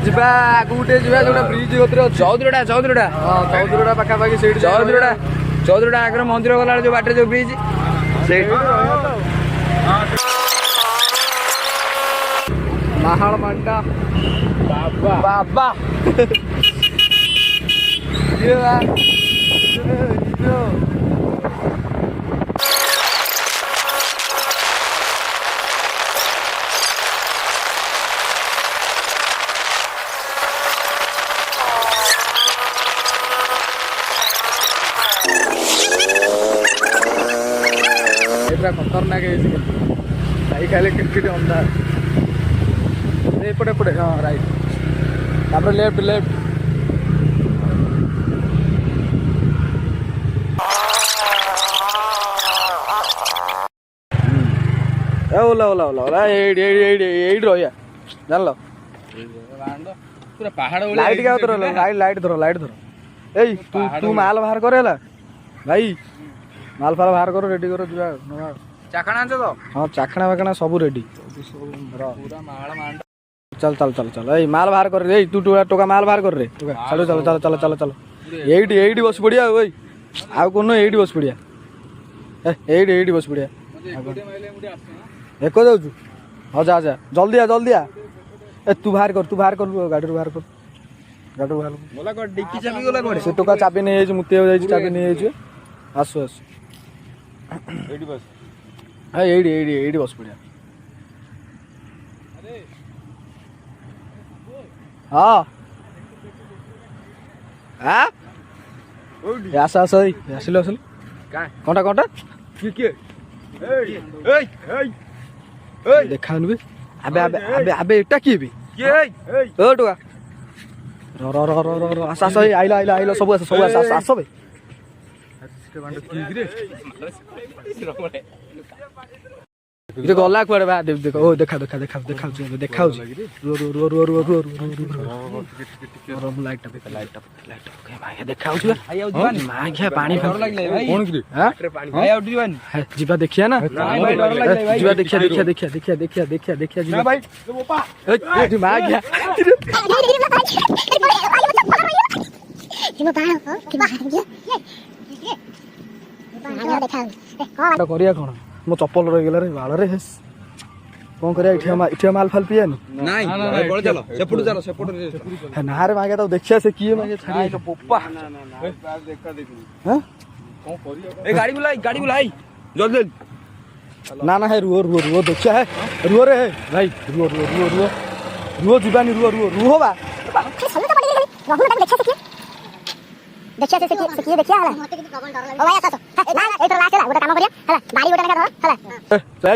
ଯିବା ଆଗକୁ ଟିକେ ଯିବା ଯୋଉଟା ବ୍ରିଜ କତିରେ ଅଛି ଚୌଧୁରୀଟା ହଁ ଚୌଧୁରୀଟା ପାଖାପାଖି ସେଇଠି ଚୌଧୁରୀଟା ଆଗରେ ମନ୍ଦିର ଗଲାବେଳେ ଯୋଉ ବାଟରେ ଯୋଉ ବ୍ରିଜ ସେଇଠି ମାହାଳ ମାଣ୍ଡା ବାବା खतरनाक है खाली क्रिकेट अंधा एपटे एपटे हाँ राइट तापर लेफ्ट लेफ्ट ओला ओला ओला ओला रहा जान पूरा पहाड़ लाइट क्या धर लाइट धर ए तू माल बाहर करे भाई माल फाल बाहर कर रेडी कर चाखणा आंछ तो हाँ चाखणा वाखणा सब रेडी चल चल चल चल ए माल बाहर कर रे तू टोका माल बाहर कर रे चलो चलो चलो चलो चलो चलो एडी बस पड़िया ओए आउ कोन एडी बस पड़िया एडी बस पड़िया एको जाऊ हाँ जा जा जल्दी आ ए तू बाहर कर गाड़ी बाहर कर गाड़ी बाहर गला कर डिक्की चाबी गला कर से टोका चाबी नहीं है मुते जाई चाबी नहीं है आसु आसु एडी बस हां एडी बस पड़िया हाँ हाँ आस आस आसिल आसिल कौटा कौटा देखा भी अबे अबे अबे अबे एटा किए भी ओ टुआ रो रो रो रो रो आस आस आइला सब आस बे ये गला कुआडे बा देख ओ देखा देखा देखा देखा देखा रो रो रो रो रो रो रो लाइट के भाई देखा मां क्या पानी कोन की हां भाई आउट जीवन जीवा देखिया ना जीवा देखिया जीवा भाई ओपा ए मां क्या जीवा बाहर की बाहर ये करिया कोन मो चप्पल रही गला रे बाल रे कौन करिया इठिया माल फाल पिया नहीं बड़ चलो सेपट ना रे मागे तो देखिया से किए मागे छाड़ी तो पोपा देखा हां कौन करिया ए गाड़ी बुलाई जल्दी ना है रुओ देखिया है रुओ रे भाई रुओ जीवानी रुओ बा देखिया से देखिया हला ओ भाई आसा ना एतर लास्ट हला गोटा काम करिया हला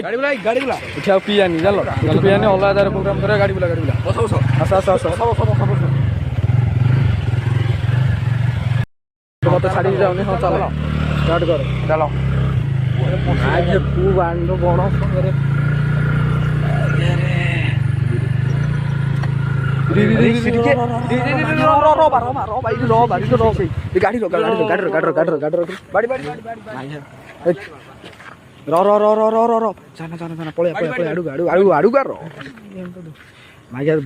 गाड़ी बुला गाड़ी बुला उठा पिया नहीं जानो पिया नहीं होला दार प्रोग्राम करे गाड़ी बुला बस आसा तो मत छाड़ी जाओ हां चलो स्टार्ट कर चलो आज पू बांडो बणो करे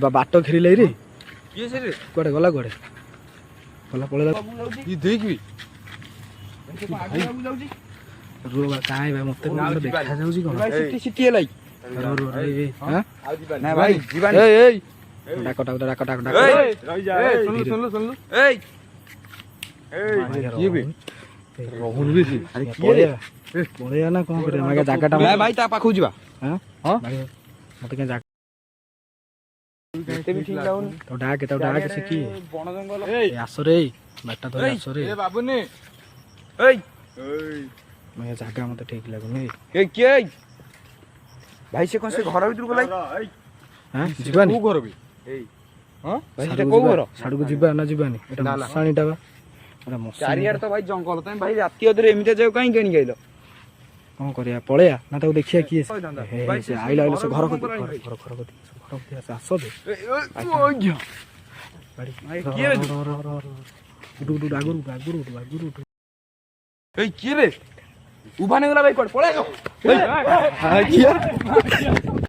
बाट घेरी रे कड़े गला कड़े गला पड़े मत देखा जाऊँ जगह मत ठीक लगुनि भाई से कौन से घर भीतर गला जीवानी घर भी हां भाई एटा को घर साडू को जीवा ना जीवानी एटा मसाणीटा बा एटा चारियार तो भाई जंगल तमे भाई राती अधरे एमिते जाऊ काई केनी गइलो कोन करिया पळेया ना ताको देखिया की भाई से आइला से घर को आसो दे ओ गया भाई की डू डागुरु ए की रे उभा ने गला भाई पळे गो ए किया